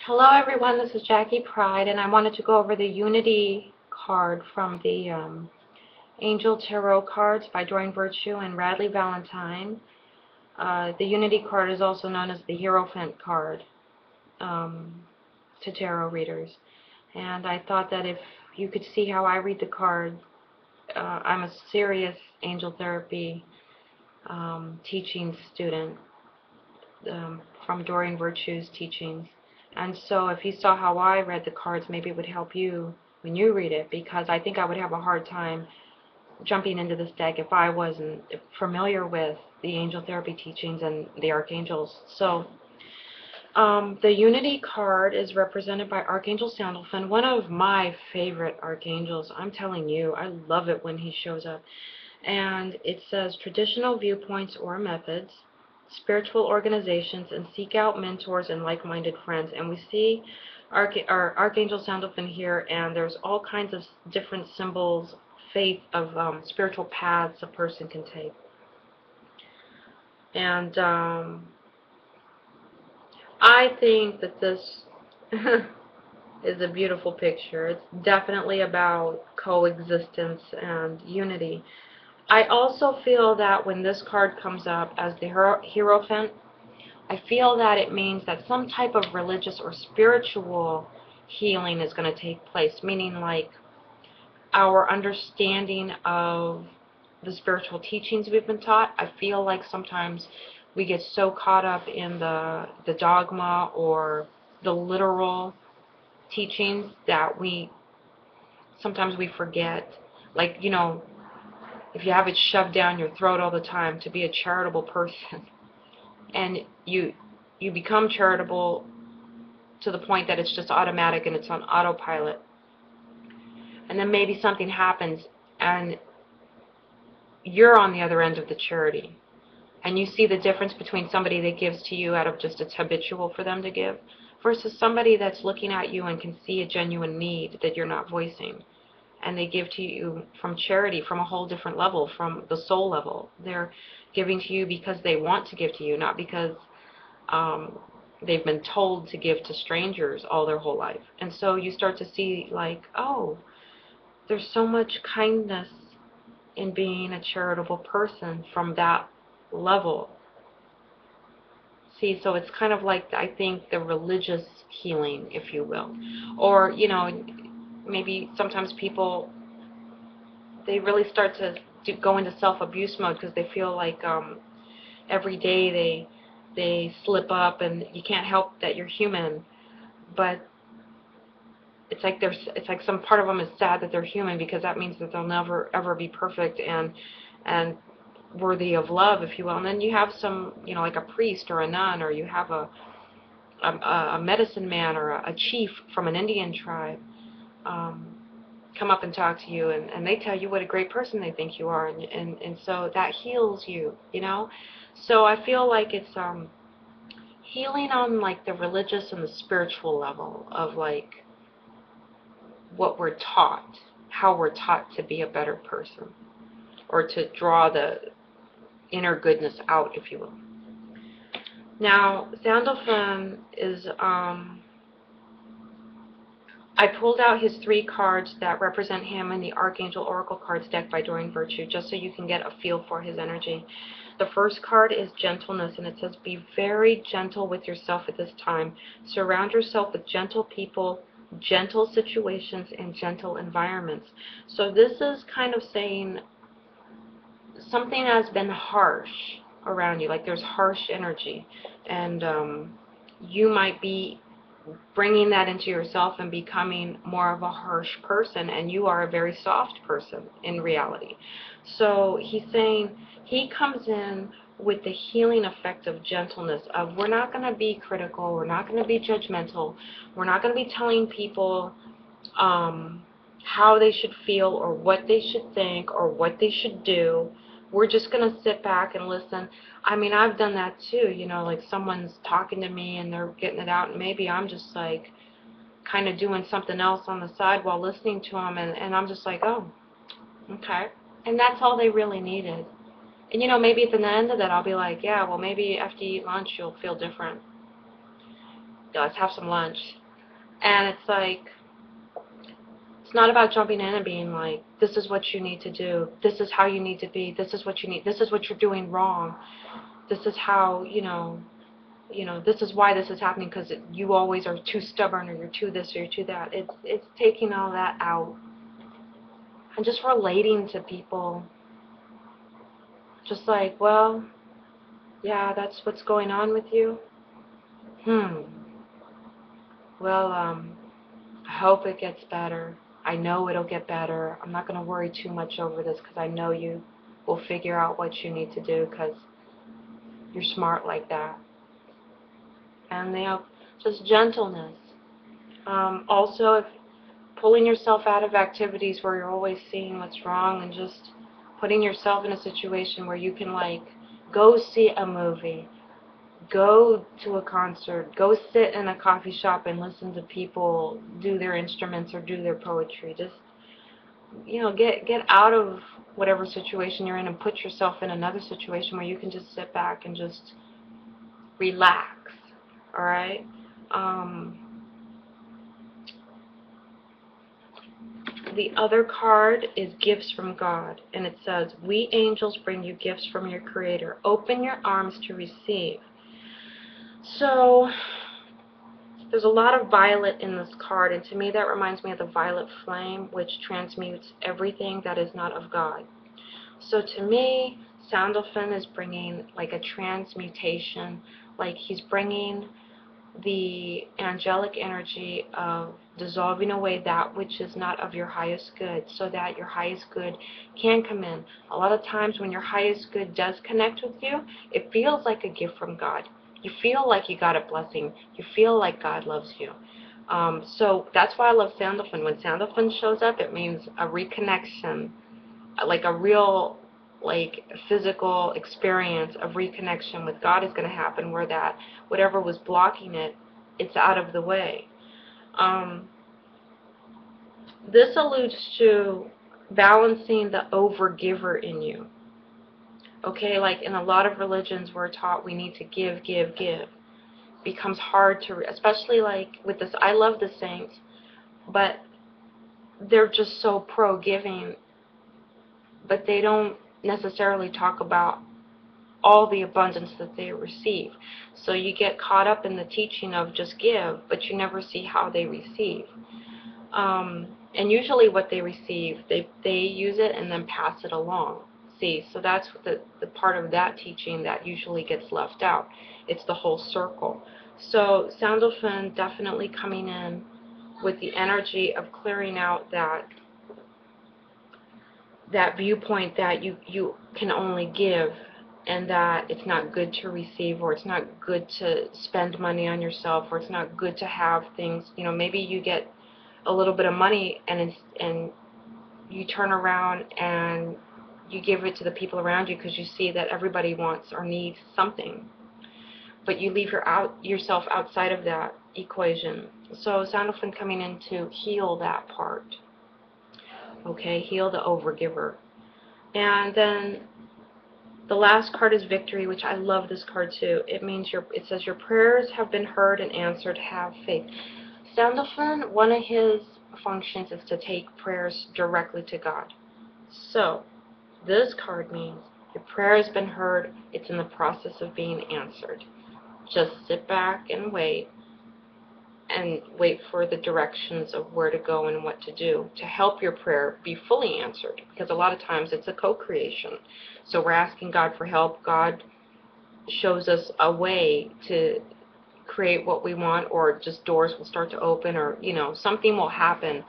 Hello everyone, this is Jackie Pride, and I wanted to go over the Unity card from the Angel Tarot cards by Doreen Virtue and Radleigh Valentine. The Unity card is also known as the Hierophant card to tarot readers. And I thought that if you could see how I read the card, I'm a serious angel therapy teaching student from Doreen Virtue's teachings. And so if you saw how I read the cards, maybe it would help you when you read it, because I think I would have a hard time jumping into this deck if I wasn't familiar with the angel therapy teachings and the archangels. So the Unity card is represented by Archangel Sandalphon, one of my favorite archangels. I'm telling you, I love it when he shows up. And it says traditional viewpoints or methods, spiritual organizations, and seek out mentors and like-minded friends. And we see our Archangel Sandalphon here, and there's all kinds of different symbols, faith of spiritual paths a person can take. And I think that this is a beautiful picture. It's definitely about coexistence and unity. I also feel that when this card comes up as the Hierophant, I feel that it means that some type of religious or spiritual healing is going to take place, meaning like our understanding of the spiritual teachings we've been taught. I feel like sometimes we get so caught up in the dogma or the literal teachings that sometimes we forget, like, you know, if you have it shoved down your throat all the time to be a charitable person, and you become charitable to the point that it's just automatic and it's on autopilot, and then maybe something happens and you're on the other end of the charity, and you see the difference between somebody that gives to you out of just it's habitual for them to give versus somebody that's looking at you and can see a genuine need that you're not voicing, and they give to you from charity, from a whole different level, from the soul level. They're giving to you because they want to give to you, not because they've been told to give to strangers all their whole life. And so you start to see, like, oh, there's so much kindness in being a charitable person from that level. See, so it's kind of like, I think, the religious healing, if you will. Or, you know, maybe sometimes people, they really start to go into self-abuse mode because they feel like every day they slip up, and you can't help that you're human. But it's like some part of them is sad that they're human, because that means that they'll never ever be perfect and worthy of love, if you will. And then you have some, you know, like a priest or a nun, or you have a medicine man or a chief from an Indian tribe come up and talk to you, and they tell you what a great person they think you are, and so that heals you, you know. So I feel like it's healing on like the religious and the spiritual level of like what we're taught, how we're taught to be a better person, or to draw the inner goodness out, if you will. Now, Sandalphon is, I pulled out his 3 cards that represent him in the Archangel Oracle Cards deck by Doreen Virtue, just so you can get a feel for his energy. The first card is gentleness, and it says, be very gentle with yourself at this time. Surround yourself with gentle people, gentle situations, and gentle environments. So this is kind of saying something has been harsh around you, like there's harsh energy, and you might be bringing that into yourself and becoming more of a harsh person, and you are a very soft person in reality. So he's saying he comes in with the healing effect of gentleness, of we're not going to be critical, we're not going to be judgmental, we're not going to be telling people how they should feel or what they should think or what they should do. We're just going to sit back and listen. I mean, I've done that too, you know, like someone's talking to me and they're getting it out, and maybe I'm just like kind of doing something else on the side while listening to them, and I'm just like, oh, okay. And that's all they really needed. And, you know, maybe at the end of that I'll be like, yeah, well, maybe after you eat lunch you'll feel different. yeah, let's have some lunch. And it's like, it's not about jumping in and being like, this is what you need to do, this is how you need to be, this is what you need, this is what you're doing wrong, this is how, this is why this is happening, because you always are too stubborn, or you're too this, or you're too that. It's taking all that out and just relating to people. Just like, well, yeah, that's what's going on with you. Well, I hope it gets better. I know it'll get better. I'm not going to worry too much over this, because I know you will figure out what you need to do, because you're smart like that. And just gentleness. Also, if pulling yourself out of activities where you're always seeing what's wrong, and just putting yourself in a situation where you can, like, go see a movie, go to a concert, go sit in a coffee shop and listen to people do their instruments or do their poetry. Just, get out of whatever situation you're in and put yourself in another situation where you can just sit back and just relax. All right? The other card is Gifts from God, and it says, we angels bring you gifts from your Creator. Open your arms to receive. So, there's a lot of violet in this card, and to me that reminds me of the violet flame, which transmutes everything that is not of God. So to me, Sandalphon is bringing like a transmutation, like he's bringing the angelic energy of dissolving away that which is not of your highest good, so that your highest good can come in. A lot of times when your highest good does connect with you, it feels like a gift from God. You feel like you got a blessing. You feel like God loves you. So that's why I love Sandalphon. When Sandalphon shows up, it means a reconnection, like a real, like, physical experience of reconnection with God is going to happen, where that whatever was blocking it, it's out of the way. This alludes to balancing the overgiver in you. Okay, like in a lot of religions we're taught we need to give, give, give. Becomes hard to, especially like with this, I love the saints, but they're just so pro-giving, but they don't necessarily talk about all the abundance that they receive. So you get caught up in the teaching of just give, but you never see how they receive. And usually what they receive, they use it and then pass it along. See, so that's the part of that teaching that usually gets left out. It's the whole circle. So Sandalphon definitely coming in with the energy of clearing out that viewpoint that you can only give, and that it's not good to receive, or it's not good to spend money on yourself, or it's not good to have things. Maybe you get a little bit of money and you turn around and you give it to the people around you because you see that everybody wants or needs something, but you leave yourself outside of that equation. So Sandalphon coming in to heal that part. Okay, heal the overgiver. And then the last card is Victory, which I love this card too. It means it says your prayers have been heard and answered. Have faith. Sandalphon, one of his functions is to take prayers directly to God. So this card means your prayer has been heard. It's in the process of being answered. Just sit back and wait for the directions of where to go and what to do to help your prayer be fully answered, because a lot of times it's a co-creation. So we're asking God for help. God shows us a way to create what we want, or just doors will start to open, or something will happen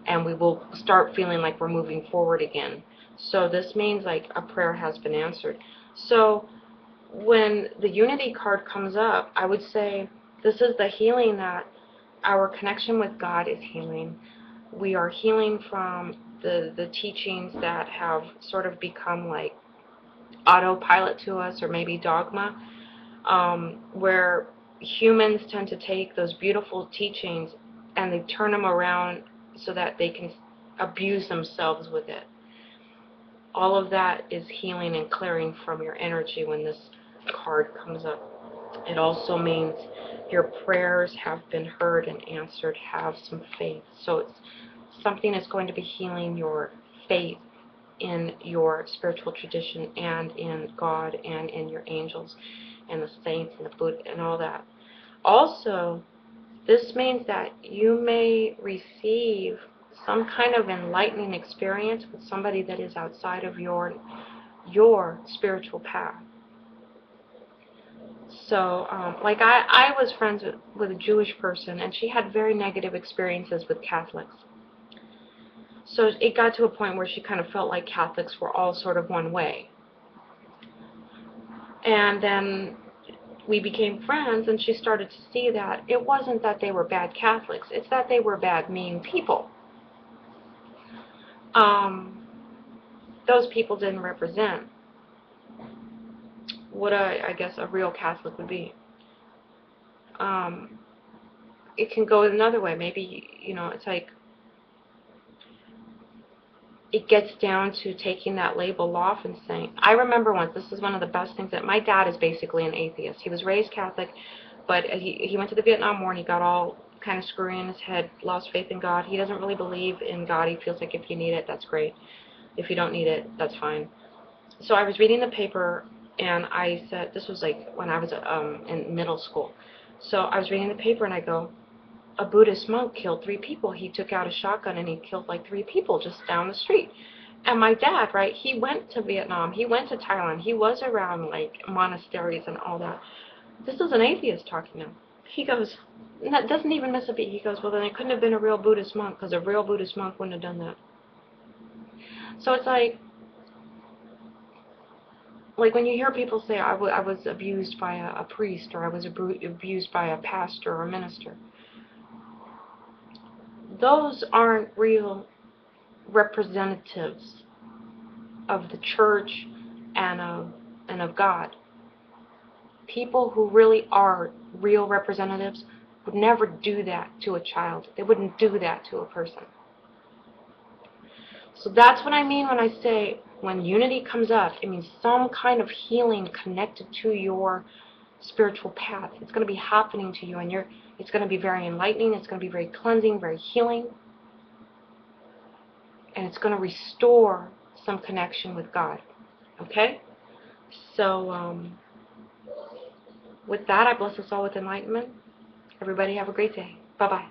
and we will start feeling like we're moving forward again. So this means like a prayer has been answered. So when the Unity card comes up, I would say this is the healing, that our connection with God is healing. We are healing from the teachings that have sort of become like autopilot to us, or maybe dogma, where humans tend to take those beautiful teachings and they turn them around so that they can abuse themselves with it. All of that is healing and clearing from your energy when this card comes up. It also means your prayers have been heard and answered. Have some faith. So it's something that's going to be healing your faith in your spiritual tradition and in God and in your angels and the saints and the Buddha and all that. Also, this means that you may receive some kind of enlightening experience with somebody that is outside of your spiritual path. So, like I was friends with a Jewish person, and she had very negative experiences with Catholics. So it got to a point where she kind of felt like Catholics were all sort of one way. And then we became friends, and she started to see that it wasn't that they were bad Catholics, it's that they were bad, mean people. Those people didn't represent what I guess a real Catholic would be. It can go another way. Maybe, it's like it gets down to taking that label off and saying, I remember once, this is one of the best things, that my dad is basically an atheist. He was raised Catholic, but he went to the Vietnam War and he got all kind of screwy in his head, lost faith in God. He doesn't really believe in God. He feels like if you need it, that's great. If you don't need it, that's fine. So I was reading the paper, and I said, this was like when I was in middle school. So I was reading the paper, and I go, a Buddhist monk killed 3 people. He took out a shotgun and he killed like 3 people just down the street. And my dad, right, he went to Vietnam, he went to Thailand, he was around like monasteries and all that. This is an atheist talking now. He goes, that doesn't even miss a beat. He goes, well, then it couldn't have been a real Buddhist monk, because a real Buddhist monk wouldn't have done that. So it's like when you hear people say, I was abused by a priest, or I was abused by a pastor or a minister, those aren't real representatives of the church and of God. People who really are real representatives would never do that to a child. They wouldn't do that to a person. So that's what I mean when I say when unity comes up, it means some kind of healing connected to your spiritual path. It's going to be happening to you, and it's going to be very enlightening, it's going to be very cleansing, very healing, and it's going to restore some connection with God. Okay? So, with that, I bless us all with enlightenment. Everybody have a great day. Bye-bye.